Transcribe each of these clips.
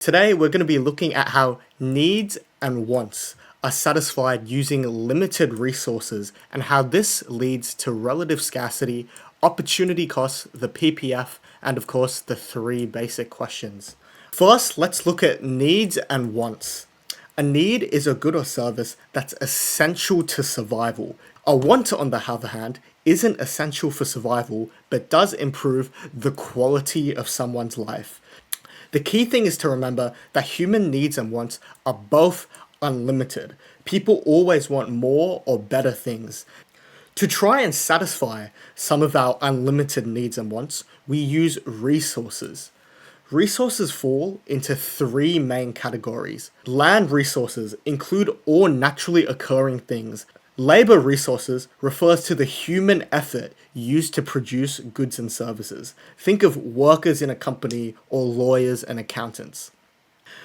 Today, we're going to be looking at how needs and wants are satisfied using limited resources and how this leads to relative scarcity, opportunity costs, the PPF, and of course, the three basic questions. First, let's look at needs and wants. A need is a good or service that's essential to survival. A want, on the other hand, isn't essential for survival, but does improve the quality of someone's life. The key thing is to remember that human needs and wants are both unlimited. People always want more or better things. To try and satisfy some of our unlimited needs and wants, we use resources. Resources fall into three main categories. Land resources include all naturally occurring things. Labor resources refers to the human effort used to produce goods and services. Think of workers in a company or lawyers and accountants.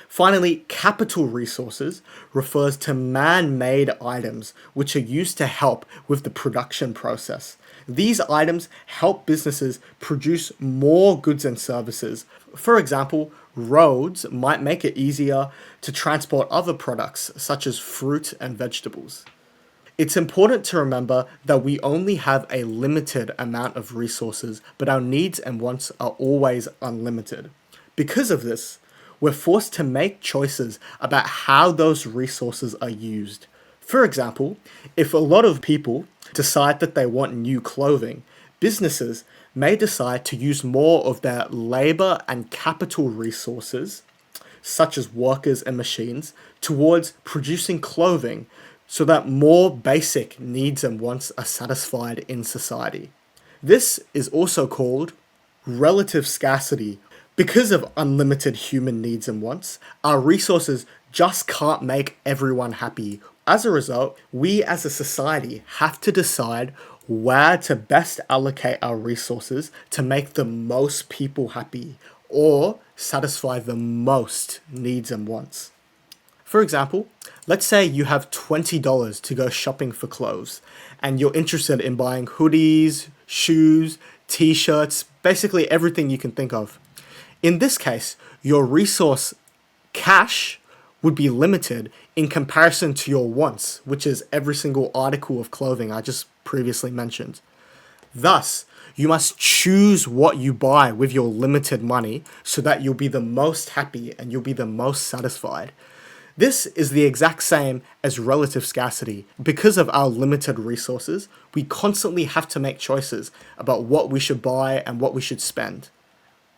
Finally, capital resources refers to man-made items which are used to help with the production process. These items help businesses produce more goods and services. For example, roads might make it easier to transport other products such as fruit and vegetables. It's important to remember that we only have a limited amount of resources, but our needs and wants are always unlimited. Because of this, we're forced to make choices about how those resources are used. For example, if a lot of people decide that they want new clothing, businesses may decide to use more of their labor and capital resources, such as workers and machines, towards producing clothing so that more basic needs and wants are satisfied in society. This is also called relative scarcity. Because of unlimited human needs and wants, our resources just can't make everyone happy. As a result, we as a society have to decide where to best allocate our resources to make the most people happy or satisfy the most needs and wants. For example, let's say you have $20 to go shopping for clothes and you're interested in buying hoodies, shoes, t-shirts, basically everything you can think of. In this case, your resource cash would be limited in comparison to your wants, which is every single article of clothing I just previously mentioned. Thus, you must choose what you buy with your limited money so that you'll be the most happy and you'll be the most satisfied. This is the exact same as relative scarcity. Because of our limited resources, we constantly have to make choices about what we should buy and what we should spend.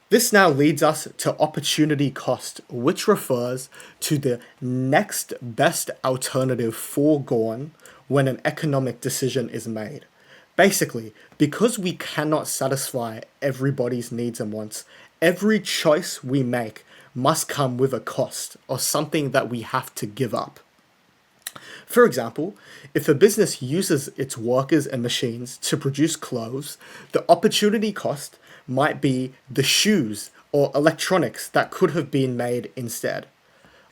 This now leads us to opportunity cost, which refers to the next best alternative foregone when an economic decision is made. Basically, because we cannot satisfy everybody's needs and wants, every choice we make must come with a cost or something that we have to give up. For example, if a business uses its workers and machines to produce clothes, the opportunity cost might be the shoes or electronics that could have been made instead.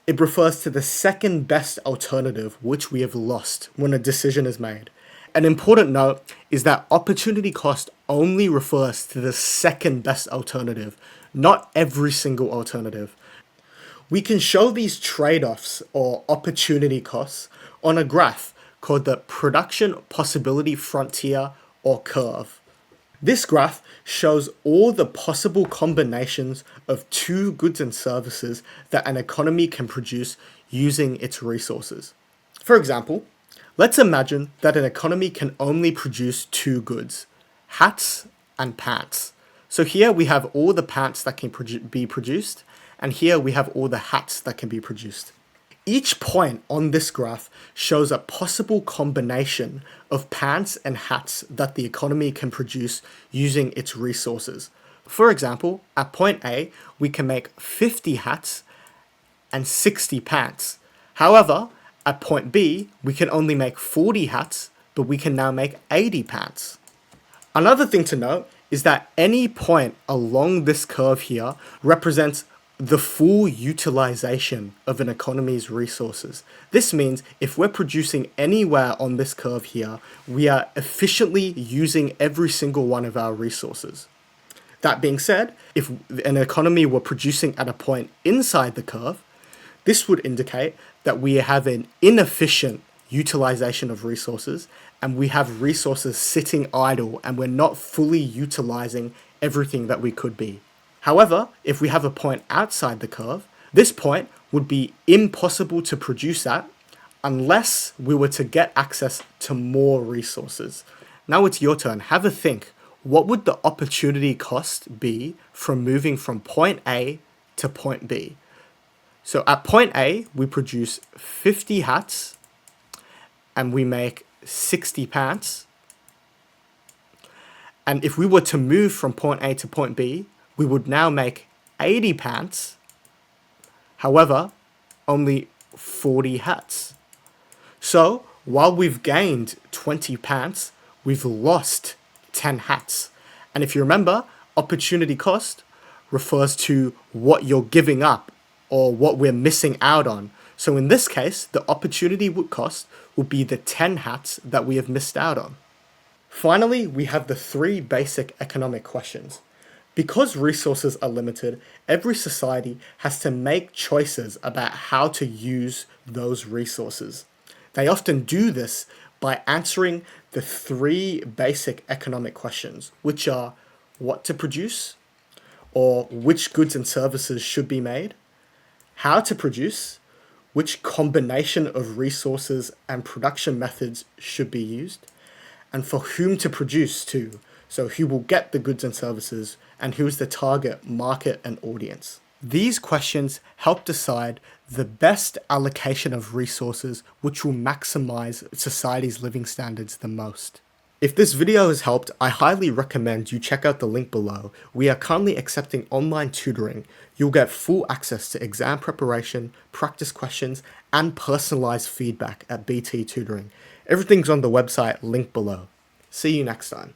It refers to the second best alternative which we have lost when a decision is made. An important note is that opportunity cost only refers to the second best alternative, not every single alternative. We can show these trade-offs or opportunity costs on a graph called the production possibility frontier or curve. This graph shows all the possible combinations of two goods and services that an economy can produce using its resources. For example, let's imagine that an economy can only produce two goods, hats and pants. So here we have all the pants that can be produced, and here we have all the hats that can be produced. Each point on this graph shows a possible combination of pants and hats that the economy can produce using its resources. For example, at point A, we can make 50 hats and 60 pants. However, at point B, we can only make 40 hats, but we can now make 80 pants. Another thing to note is that any point along this curve here represents the full utilization of an economy's resources. This means if we're producing anywhere on this curve here, we are efficiently using every single one of our resources. That being said, if an economy were producing at a point inside the curve, this would indicate that we have an inefficient utilization of resources and we have resources sitting idle and we're not fully utilizing everything that we could be. However, if we have a point outside the curve, this point would be impossible to produce at unless we were to get access to more resources. Now it's your turn. Have a think. What would the opportunity cost be from moving from point A to point B? So at point A, we produce 50 hats and we make 60 pants. And if we were to move from point A to point B, we would now make 80 pants. However, only 40 hats. So while we've gained 20 pants, we've lost 10 hats. And if you remember, opportunity cost refers to what you're giving up or what we're missing out on. So in this case, the opportunity cost would be the 10 hats that we have missed out on. Finally, we have the 3 basic economic questions. Because resources are limited, every society has to make choices about how to use those resources. They often do this by answering the 3 basic economic questions, which are what to produce, or which goods and services should be made, how to produce, which combination of resources and production methods should be used, and for whom to produce to, so who will get the goods and services, and who is the target market and audience. These questions help decide the best allocation of resources which will maximize society's living standards the most. If this video has helped, I highly recommend you check out the link below. We are currently accepting online tutoring. You'll get full access to exam preparation, practice questions, and personalized feedback at BT Tutoring. Everything's on the website, link below. See you next time.